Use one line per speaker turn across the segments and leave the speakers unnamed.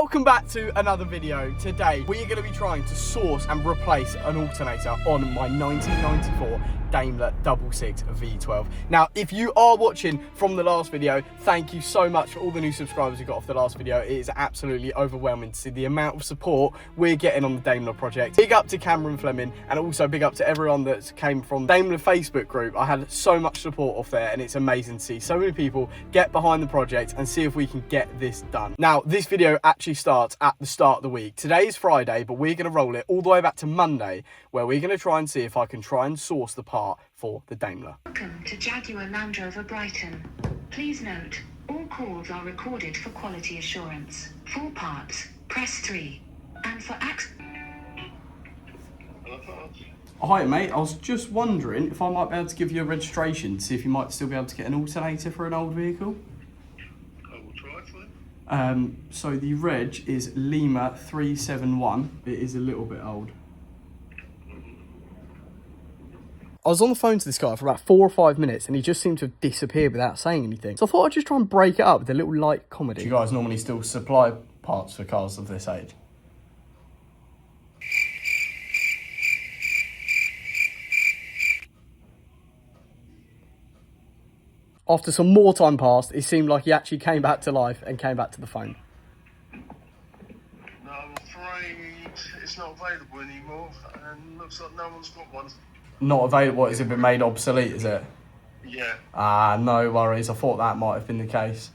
welcome back to another video. Today we are going to be trying to source and replace an alternator on my 1994 Daimler 66 V12. Now, if you are watching from the last video, thank you so much for all the new subscribers we got off the last video. It is absolutely overwhelming to see the amount of support we're getting on the Daimler project. Big up to Cameron Fleming, and also big up to everyone that came from Daimler Facebook group. I had so much support off there, and it's amazing to see so many people get behind the project and see if we can get this done. Now, this video actually starts at the start of the week. Today is Friday, but we're going to roll it all the way back to Monday, where we're going to try and see if I can try and source the part for the Daimler.
Welcome to Jaguar Land Rover Brighton. Please note, all calls are recorded for quality assurance. For parts, press 3. And for
Hi mate, I was just wondering if I might be able to give you a registration to see if you might still be able to get an alternator for an old vehicle.
I will try for you.
So the reg is Lima 371. It is a little bit old. I was on the phone to this guy for about 4 or 5 minutes and he just seemed to have disappeared without saying anything. So I thought I'd just try and break it up with a little light comedy. Do you guys normally still supply parts for cars of this age? After some more time passed, it seemed like he actually came back to life and came back to the phone.
No, I'm afraid it's not available anymore, and looks like no one's got one.
Not available? Has it been made obsolete, is it?
Yeah.
Ah, no worries. I thought that might have been the case.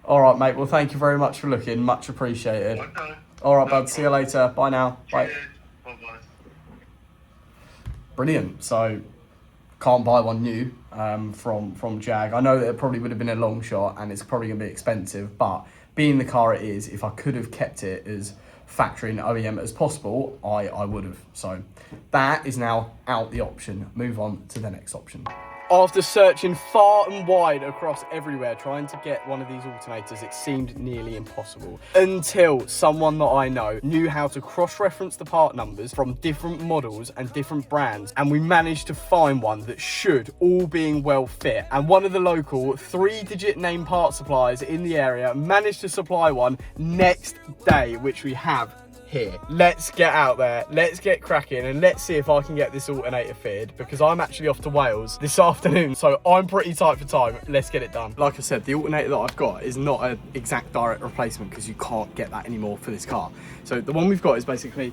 All right, mate. Well, thank you very much for looking. Much appreciated.
Okay.
All right, bud. See you later. Bye now. Bye.
Cheers. Bye-bye.
Brilliant. So, can't buy one new from Jag. I know that it probably would have been a long shot and it's probably going to be expensive, but being the car it is, if I could have kept it as factory and OEM as possible, I would have. So that is now out the option. Move on to the next option. After searching far and wide across everywhere trying to get one of these alternators, it seemed nearly impossible. Until someone that I know knew how to cross-reference the part numbers from different models and different brands, and we managed to find one that should, all being well, fit. And one of the local 3-digit name part suppliers in the area managed to supply one next day, which we have here. Let's get out there, let's get cracking, and let's see if I can get this alternator fitted, because I'm actually off to Wales this afternoon, so I'm pretty tight for time. Let's get it done. Like I said, the alternator that I've got is not an exact direct replacement because you can't get that anymore for this car. So the one we've got is basically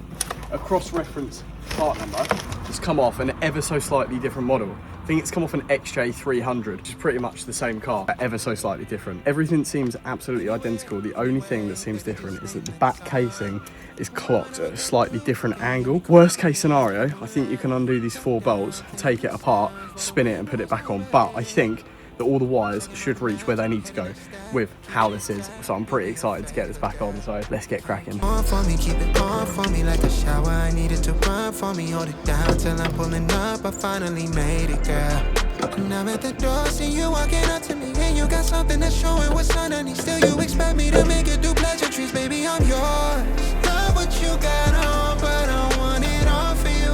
a cross-reference part number. It's come off an ever so slightly different model. I think it's come off an XJ300, which is pretty much the same car, but ever so slightly different. Everything seems absolutely identical. The only thing that seems different is that the back casing is clocked at a slightly different angle. Worst case scenario, I think you can undo these 4 bolts, take it apart, spin it and put it back on. But I think that all the wires should reach where they need to go with how this is. So I'm pretty excited to get this back on, so let's get cracking.
On for me, keep it on for me like a shower. I needed to run for me, hold it down till I'm pulling up. I finally made it, girl. And I'm at the door, see you walking up to me, and you got something that's showing what's underneath. Still you expect me to make it do pleasantries, baby, I'm yours. Love what you got on, but I want it all for you.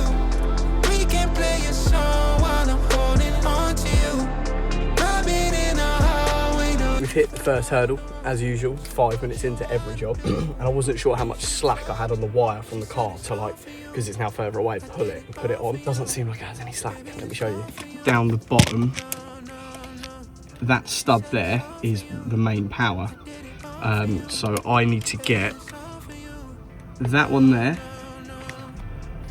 We can play a song while I'm holding on to you.
We've hit the first hurdle, as usual, 5 minutes into every job. And I wasn't sure how much slack I had on the wire from the car to, because it's now further away, pull it and put it on. Doesn't seem like it has any slack. Let me show you. Down the bottom, that stud there is the main power. So I need to get that one there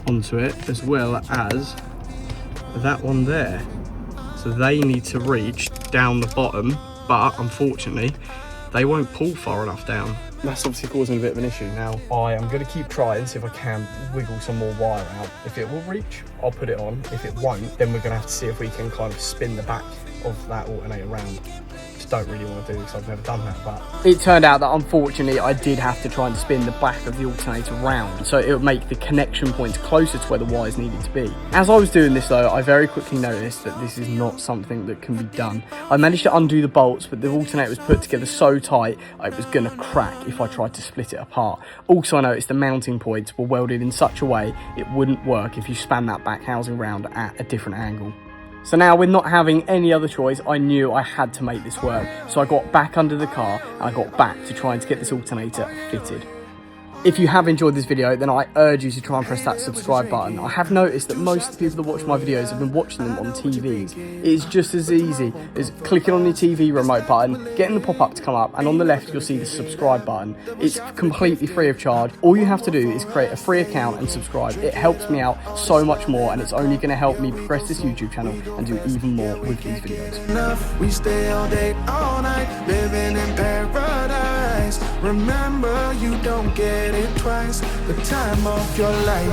onto it, as well as that one there. So they need to reach down the bottom, but unfortunately they won't pull far enough down. That's obviously causing a bit of an issue. Now I am going to keep trying, see if I can wiggle some more wire out. If it will reach, I'll put it on. If it won't, then we're going to have to see if we can kind of spin the back of that alternator around. Just don't really want to do because I've never done that, but it turned out that unfortunately I did have to try and spin the back of the alternator round, so it would make the connection points closer to where the wires needed to be. As I was doing this though, I very quickly noticed that this is not something that can be done. I managed to undo the bolts, but the alternator was put together so tight it was going to crack if I tried to split it apart. Also, I noticed the mounting points were welded in such a way it wouldn't work if you span that back housing round at a different angle. So now, with not having any other choice, I knew I had to make this work. So I got back under the car and I got back to trying to get this alternator fitted. If you have enjoyed this video, then I urge you to try and press that subscribe button. I have noticed that most of the people that watch my videos have been watching them on TVs. It is just as easy as clicking on your TV remote button, getting the pop-up to come up, and on the left you'll see the subscribe button. It's completely free of charge. All you have to do is create a free account and subscribe. It helps me out so much more, and it's only going to help me progress this YouTube channel and do even more with these videos.
We stay all day, all night, living in paradise. Remember, you don't get it twice, the time of your life.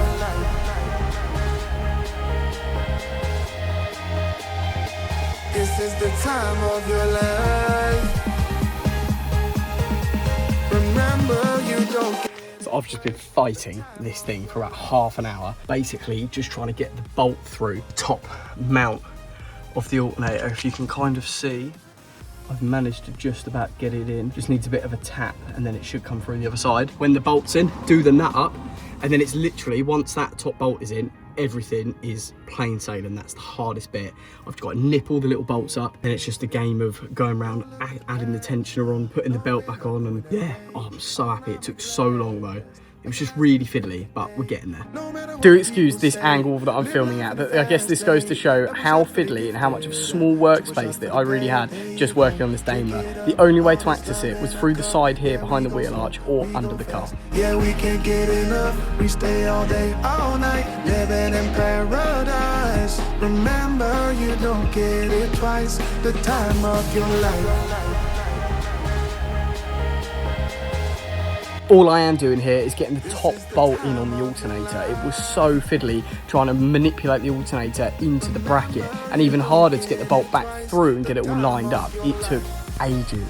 This is the time of your life. Remember, you don't get.
So I've just been fighting this thing for about half an hour, basically just trying to get the bolt through the top mount of the alternator. If you can kind of see, I've managed to just about get it in. Just needs a bit of a tap and then it should come through the other side. When the bolt's in, do the nut up, and then it's literally, once that top bolt is in, everything is plain sailing. That's the hardest bit. I've got to nip all the little bolts up, and it's just a game of going around, adding the tensioner on, putting the belt back on, and yeah, I'm so happy. It took so long though. It was just really fiddly, but we're getting there. Do excuse this angle that I'm filming at, but I guess this goes to show how fiddly and how much of a small workspace that I really had just working on this Daimler. The only way to access it was through the side here behind the wheel arch or under the car.
Yeah, we can't get enough. We stay all day, all night, living in paradise. Remember, you don't get it twice, the time of your life.
All I am doing here is getting the top bolt in on the alternator. It was so fiddly trying to manipulate the alternator into the bracket, and even harder to get the bolt back through and get it all lined up. It took ages.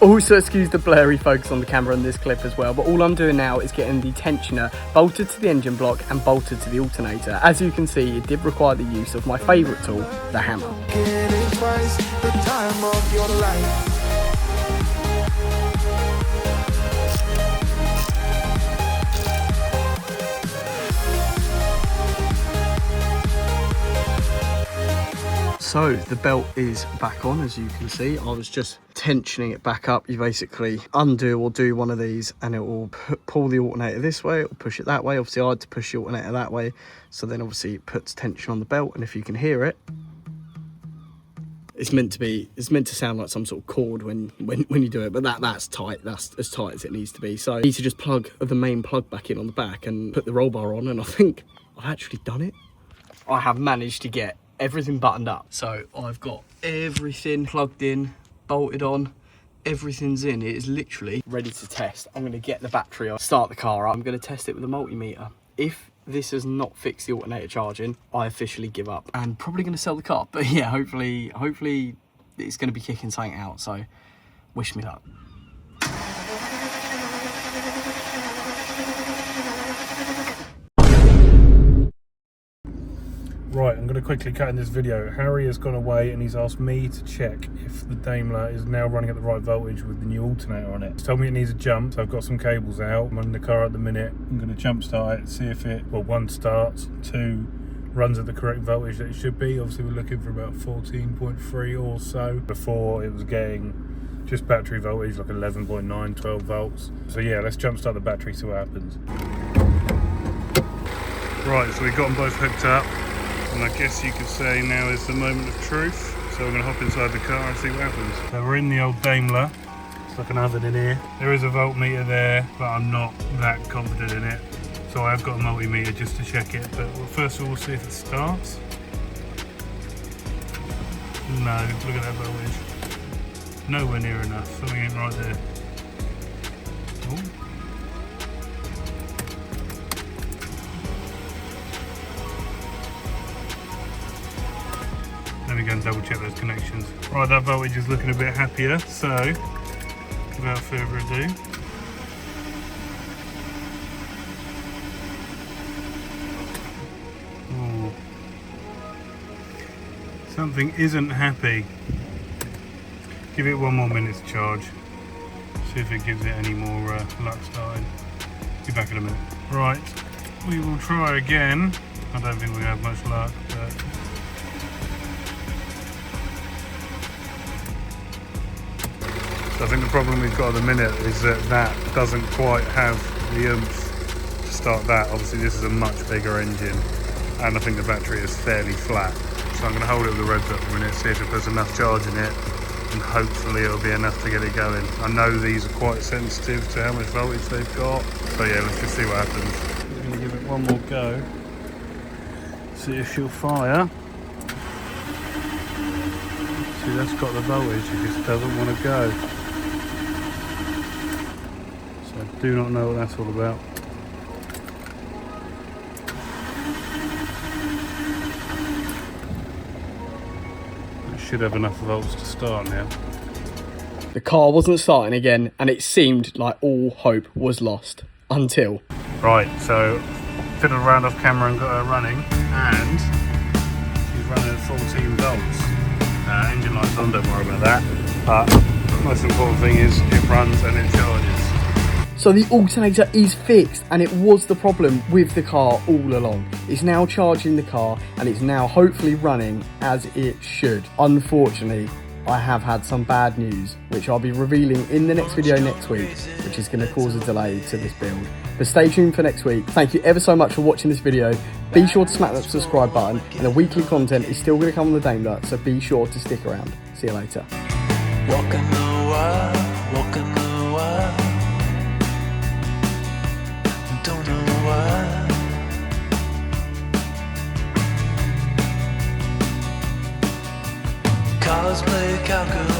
Also, excuse the blurry focus on the camera in this clip as well, but all I'm doing now is getting the tensioner bolted to the engine block and bolted to the alternator. As you can see, it did require the use of my favourite tool, the hammer.
Get it twice, the time of your life.
So the belt is back on, as you can see. I was just tensioning it back up. You basically undo or do one of these and it will pull the alternator this way, it will push it that way. Obviously I had to push the alternator that way, so then obviously it puts tension on the belt, and if you can hear it, it's meant to sound like some sort of chord when you do it, but that's tight. That's as tight as it needs to be. So I need to just plug the main plug back in on the back and put the roll bar on, and I think I've actually done it. I have managed to get everything buttoned up. So I've got everything plugged in, bolted on, everything's in. It is literally ready to test. I'm going to get the battery on, start the car up. I'm going to test it with a multimeter. If this has not fixed the alternator charging, I officially give up and probably going to sell the car. But yeah, hopefully it's going to be kicking something out. So wish me luck.
Right, I'm going to quickly cut in this video. Harry has gone away and he's asked me to check if the Daimler is now running at the right voltage with the new alternator on it. He's told me it needs a jump, so I've got some cables out. I'm in the car at the minute. I'm going to jump start it, see if it, well, 1 starts, 2 runs at the correct voltage that it should be. Obviously we're looking for about 14.3 or so. Before it was getting just battery voltage, like 11.9, 12 volts. So yeah, let's jump start the battery, see what happens. Right, so we've got them both hooked up. And I guess you could say now is the moment of truth. So we're going to hop inside the car and see what happens. So we're in the old Daimler. It's like an oven in here. There is a voltmeter there, but I'm not that confident in it. So I have got a multimeter just to check it. But first of all, we'll see if it starts. No, look at that voltage. Nowhere near enough. Something ain't right there. Ooh. Let me go and double check those connections. Right, that voltage is looking a bit happier, so without further ado, ooh. Something isn't happy. Give it 1 more minute to charge. See if it gives it any more luck starting. Be back in a minute. Right, we will try again. I don't think we have much luck, but So I think the problem we've got at the minute is that doesn't quite have the oomph to start that. Obviously this is a much bigger engine, and I think the battery is fairly flat. So I'm going to hold it with the reds up a minute, see if there's enough charge in it, and hopefully it'll be enough to get it going. I know these are quite sensitive to how much voltage they've got, so yeah, let's just see what happens. I'm going to give it one more go, see if she'll fire. See, that's got the voltage, it just doesn't want to go. So I do not know what that's all about. Should have enough volts to start now.
The car wasn't starting again, and it seemed like all hope was lost until.
Right, so fiddled around off camera and got her running, and she's running at 14 volts. Engine light's on, don't worry about that. But the most important thing is it runs and it charges.
So the alternator is fixed, and it was the problem with the car all along. It's now charging the car, and it's now hopefully running as it should. Unfortunately, I have had some bad news, which I'll be revealing in the next video next week, which is going to cause a delay to this build. But stay tuned for next week. Thank you ever so much for watching this video. Be sure to smack that subscribe button, and the weekly content is still going to come on the Daimler, so be sure to stick around. See you later.
Walking the world, walking the world. Don't know why. Cars play calculus.